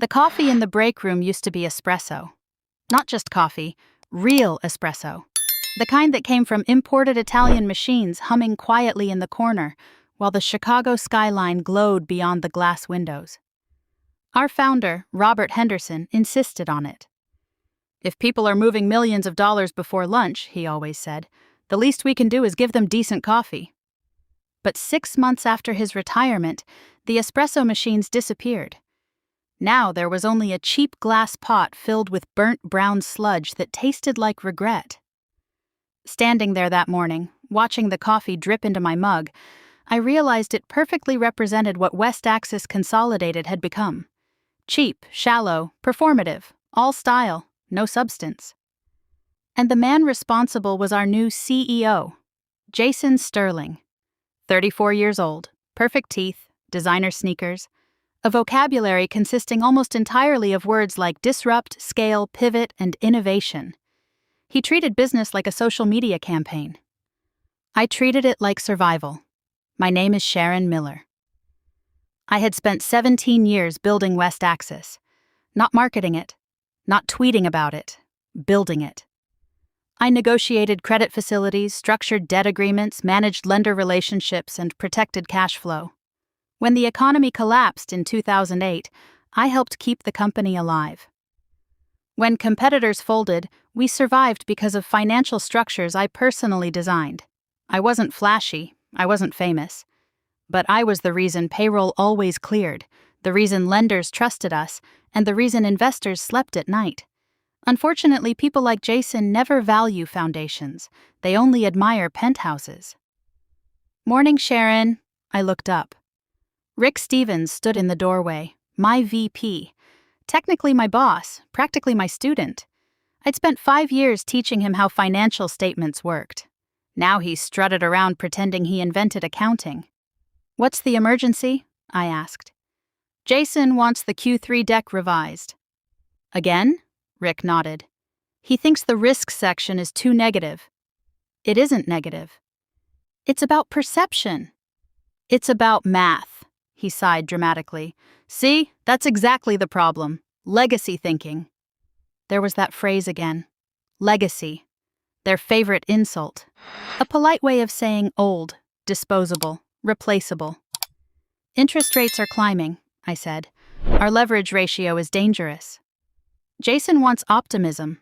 The coffee in the break room used to be espresso. Not just coffee, real espresso. The kind that came from imported Italian machines humming quietly in the corner while the Chicago skyline glowed beyond the glass windows. Our founder, Robert Henderson, insisted on it. "If people are moving millions of dollars before lunch," he always said, "the least we can do is give them decent coffee." But 6 months after his retirement, the espresso machines disappeared. Now there was only a cheap glass pot filled with burnt brown sludge that tasted like regret. Standing there that morning, watching the coffee drip into my mug, I realized it perfectly represented what West Axis Consolidated had become. Cheap, shallow, performative, all style, no substance. And the man responsible was our new CEO, Jason Sterling. 34 years old, perfect teeth, designer sneakers, a vocabulary consisting almost entirely of words like disrupt, scale, pivot, and innovation. He treated business like a social media campaign. I treated it like survival. My name is Sharon Miller. I had spent 17 years building West Axis, not marketing it, not tweeting about it, building it. I negotiated credit facilities, structured debt agreements, managed lender relationships, and protected cash flow. When the economy collapsed in 2008, I helped keep the company alive. When competitors folded, we survived because of financial structures I personally designed. I wasn't flashy, I wasn't famous. But I was the reason payroll always cleared, the reason lenders trusted us, and the reason investors slept at night. Unfortunately, people like Jason never value foundations. They only admire penthouses. "Morning, Sharon." I looked up. Rick Stevens stood in the doorway, my VP. Technically my boss, practically my student. I'd spent 5 years teaching him how financial statements worked. Now he strutted around pretending he invented accounting. "What's the emergency?" I asked. "Jason wants the Q3 deck revised." "Again?" Rick nodded. "He thinks the risk section is too negative." "It isn't negative. It's about perception." "It's about math," he sighed dramatically. "See, that's exactly the problem. Legacy thinking." There was that phrase again. Legacy. Their favorite insult. A polite way of saying old, disposable, replaceable. "Interest rates are climbing," I said. "Our leverage ratio is dangerous." "Jason wants optimism."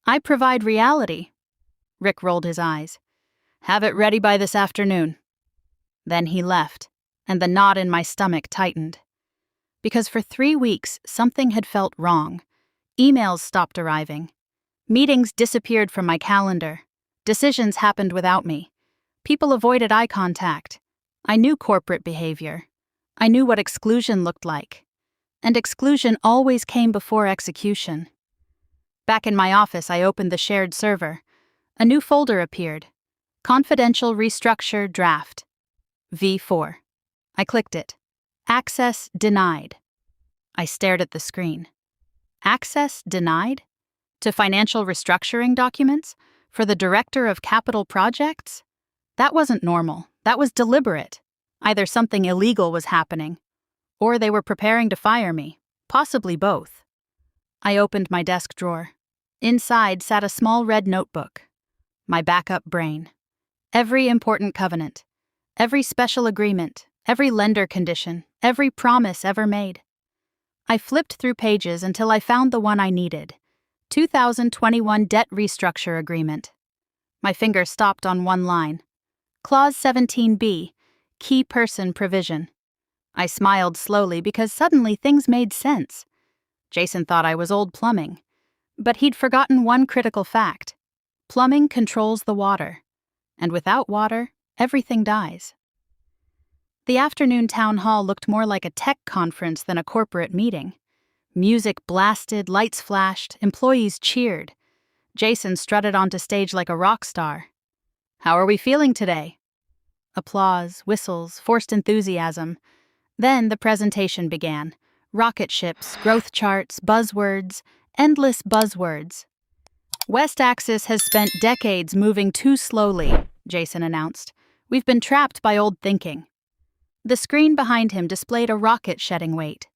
"I provide reality." Rick rolled his eyes. "Have it ready by this afternoon." Then he left, and the knot in my stomach tightened. Because for 3 weeks, something had felt wrong. Emails stopped arriving. Meetings disappeared from my calendar. Decisions happened without me. People avoided eye contact. I knew corporate behavior. I knew what exclusion looked like. And exclusion always came before execution. Back in my office, I opened the shared server. A new folder appeared. Confidential Restructure Draft. V4. I clicked it. Access denied. I stared at the screen. Access denied? To financial restructuring documents? For the director of capital projects? That wasn't normal. That was deliberate. Either something illegal was happening, or they were preparing to fire me. Possibly both. I opened my desk drawer. Inside sat a small red notebook. My backup brain. Every important covenant. Every special agreement. Every lender condition. Every promise ever made. I flipped through pages until I found the one I needed. 2021 Debt Restructure Agreement. My finger stopped on one line. Clause 17B, Key Person Provision. I smiled slowly because suddenly things made sense. Jason thought I was old plumbing. But he'd forgotten one critical fact. Plumbing controls the water. And without water, everything dies. The afternoon town hall looked more like a tech conference than a corporate meeting. Music blasted, lights flashed, employees cheered. Jason strutted onto stage like a rock star. "How are we feeling today?" Applause, whistles, forced enthusiasm. Then the presentation began. Rocket ships, growth charts, buzzwords, endless buzzwords. "West Axis has spent decades moving too slowly," Jason announced. "We've been trapped by old thinking." The screen behind him displayed a rocket shedding weight.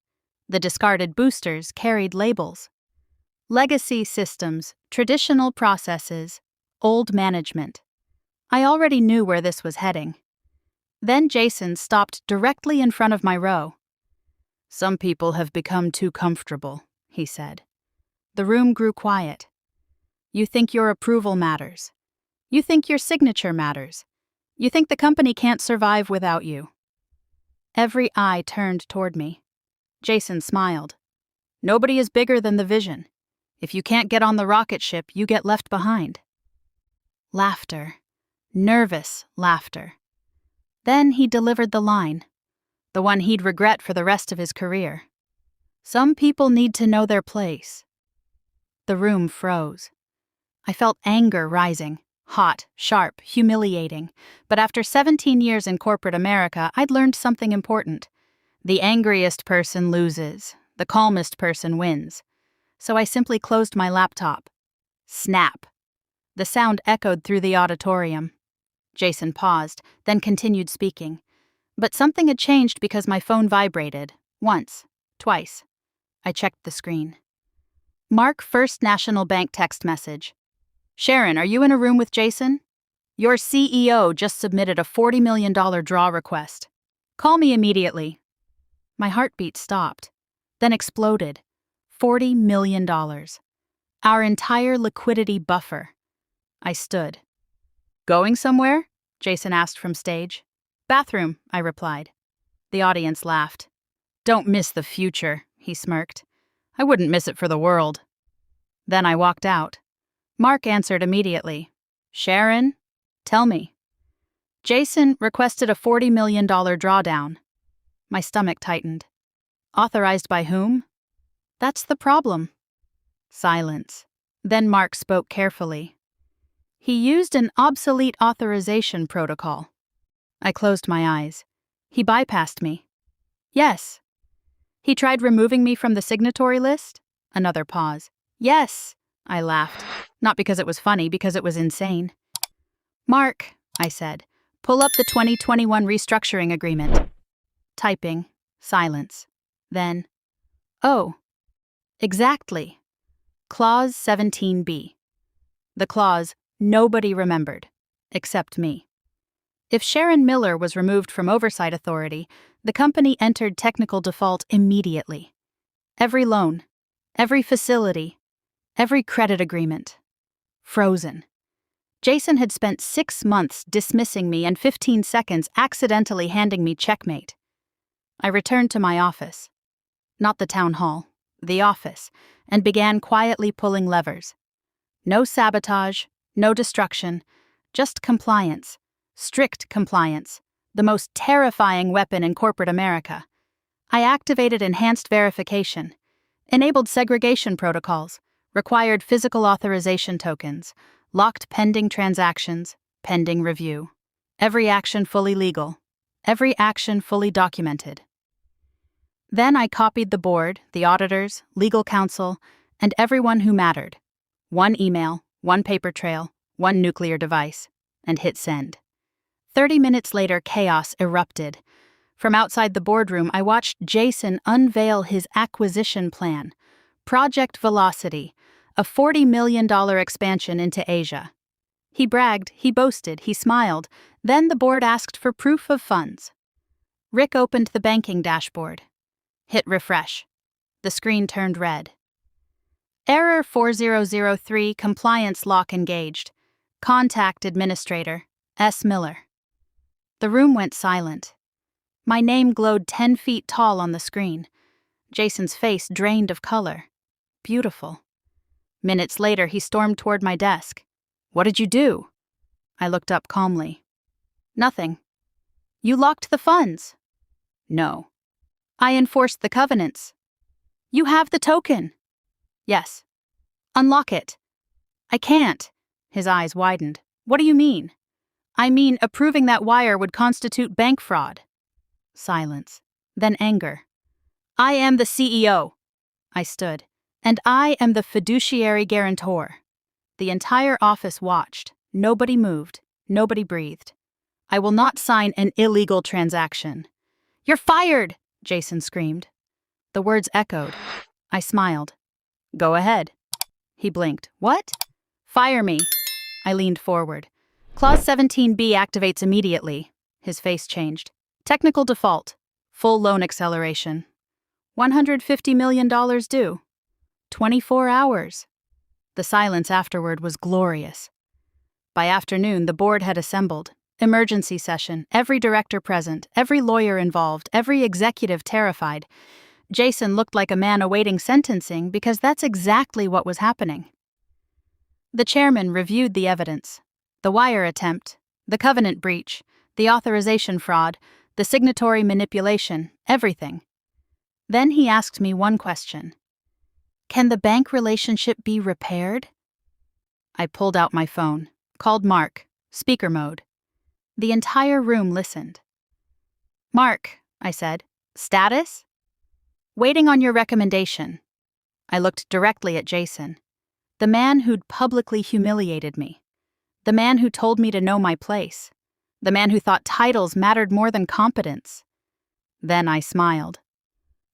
The discarded boosters carried labels. Legacy systems, traditional processes, old management. I already knew where this was heading. Then Jason stopped directly in front of my row. "Some people have become too comfortable," he said. The room grew quiet. "You think your approval matters. You think your signature matters. You think the company can't survive without you." Every eye turned toward me. Jason smiled. "Nobody is bigger than the vision. If you can't get on the rocket ship, you get left behind." Laughter. Nervous laughter. Then he delivered the line, the one he'd regret for the rest of his career. "Some people need to know their place." The room froze. I felt anger rising, hot, sharp, humiliating. But after 17 years in corporate America, I'd learned something important. The angriest person loses, the calmest person wins. So I simply closed my laptop. Snap. The sound echoed through the auditorium. Jason paused, then continued speaking. But something had changed because my phone vibrated. Once. Twice. I checked the screen. Mark First National Bank text message. "Sharon, are you in a room with Jason? Your CEO just submitted a $40 million draw request. Call me immediately." My heartbeat stopped, then exploded. $40 million. Our entire liquidity buffer. I stood. "Going somewhere?" Jason asked from stage. "Bathroom," I replied. The audience laughed. "Don't miss the future," he smirked. "I wouldn't miss it for the world." Then I walked out. Mark answered immediately. "Sharon, tell me." Jason requested a $40 million drawdown. My stomach tightened. Authorized by whom? That's the problem. Silence. Then Mark spoke carefully. "He used an obsolete authorization protocol." I closed my eyes. "He bypassed me." "Yes." "He tried removing me from the signatory list?" Another pause. "Yes," I laughed. Not because it was funny, because it was insane. "Mark," I said, "pull up the 2021 restructuring agreement." Typing. Silence. Then, "Oh, exactly. Clause 17B. The clause nobody remembered, except me. If Sharon Miller was removed from oversight authority, the company entered technical default immediately. Every loan, every facility, every credit agreement. Frozen. Jason had spent 6 months dismissing me and 15 seconds accidentally handing me checkmate. I returned to my office. Not the town hall, the office, and began quietly pulling levers. No sabotage, no destruction, just compliance. Strict compliance, the most terrifying weapon in corporate America. I activated enhanced verification, enabled segregation protocols, required physical authorization tokens, locked pending transactions, pending review. Every action fully legal, every action fully documented. Then I copied the board, the auditors, legal counsel, and everyone who mattered. One email, one paper trail, one nuclear device, and hit send. 30 minutes later, chaos erupted. From outside the boardroom, I watched Jason unveil his acquisition plan. Project Velocity, a $40 million expansion into Asia. He bragged, he boasted, he smiled. Then the board asked for proof of funds. Rick opened the banking dashboard. Hit refresh. The screen turned red. Error 4003, compliance lock engaged. Contact administrator, S. Miller. The room went silent. My name glowed 10 feet tall on the screen. Jason's face drained of color. Beautiful. Minutes later, he stormed toward my desk. "What did you do?" I looked up calmly. "Nothing." "You locked the funds." "No." "I enforced the covenants." "You have the token." "Yes." "Unlock it." "I can't." His eyes widened. "What do you mean?" "I mean, approving that wire would constitute bank fraud." Silence. Then anger. "I am the CEO." I stood. "And I am the fiduciary guarantor." The entire office watched. Nobody moved. Nobody breathed. "I will not sign an illegal transaction." "You're fired!" Jason screamed. The words echoed. I smiled. Go ahead. He blinked. What? Fire me. I leaned forward. Clause 17B activates immediately. His face changed. Technical default. Full loan acceleration. $150 million due. 24 hours. The silence afterward was glorious. By afternoon, the board had assembled. Emergency session, every director present, every lawyer involved, every executive terrified. Jason looked like a man awaiting sentencing because that's exactly what was happening. The chairman reviewed the evidence. The wire attempt, the covenant breach, the authorization fraud, the signatory manipulation, everything. Then he asked me one question. Can the bank relationship be repaired? I pulled out my phone, called Mark, speaker mode. The entire room listened. Mark, I said, status? Waiting on your recommendation. I looked directly at Jason, the man who'd publicly humiliated me, the man who told me to know my place, the man who thought titles mattered more than competence. Then I smiled.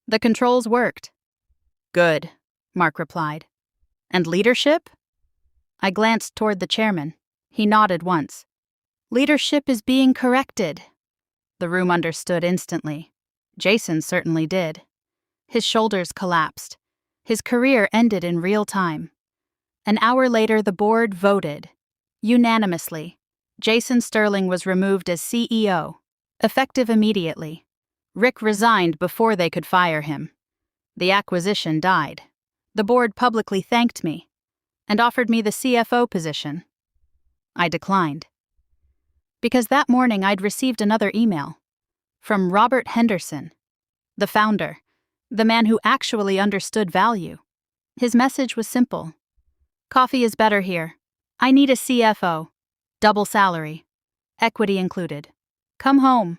The controls worked. Good, Mark replied. And leadership? I glanced toward the chairman. He nodded once. Leadership is being corrected. The room understood instantly. Jason certainly did. His shoulders collapsed. His career ended in real time. An hour later, the board voted. Unanimously, Jason Sterling was removed as CEO, effective immediately. Rick resigned before they could fire him. The acquisition died. The board publicly thanked me and offered me the CFO position. I declined. Because that morning I'd received another email from Robert Henderson, the founder, the man who actually understood value. His message was simple. Coffee is better here. I need a CFO. Double salary. Equity included. Come home.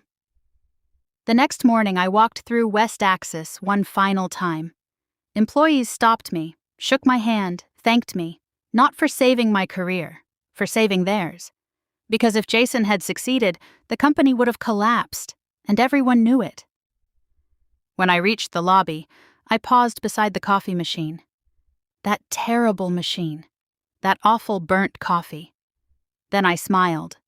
The next morning I walked through West Axis one final time. Employees stopped me, shook my hand, thanked me, not for saving my career, for saving theirs. Because if Jason had succeeded, the company would have collapsed, and everyone knew it. When I reached the lobby, I paused beside the coffee machine. That terrible machine. That awful burnt coffee. Then I smiled.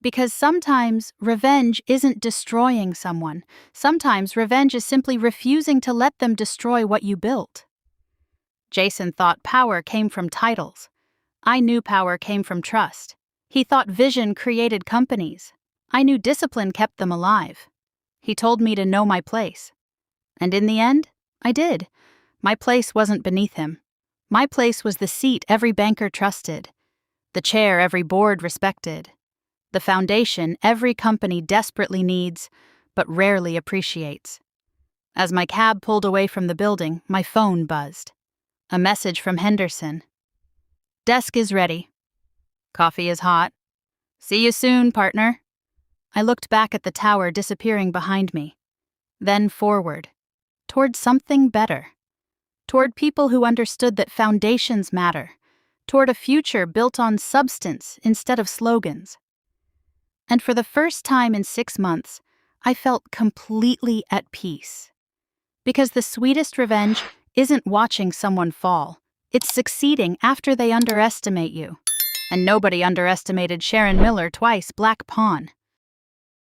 Because sometimes revenge isn't destroying someone. Sometimes revenge is simply refusing to let them destroy what you built. Jason thought power came from titles. I knew power came from trust. He thought vision created companies. I knew discipline kept them alive. He told me to know my place. And in the end, I did. My place wasn't beneath him. My place was the seat every banker trusted, the chair every board respected, the foundation every company desperately needs, but rarely appreciates. As my cab pulled away from the building, my phone buzzed. A message from Henderson. Desk is ready. Coffee is hot. See you soon, partner. I looked back at the tower disappearing behind me, then forward, toward something better, toward people who understood that foundations matter, toward a future built on substance instead of slogans. And for the first time in 6 months, I felt completely at peace. Because the sweetest revenge isn't watching someone fall, it's succeeding after they underestimate you. And nobody underestimated Sharon Miller twice, Black Pawn.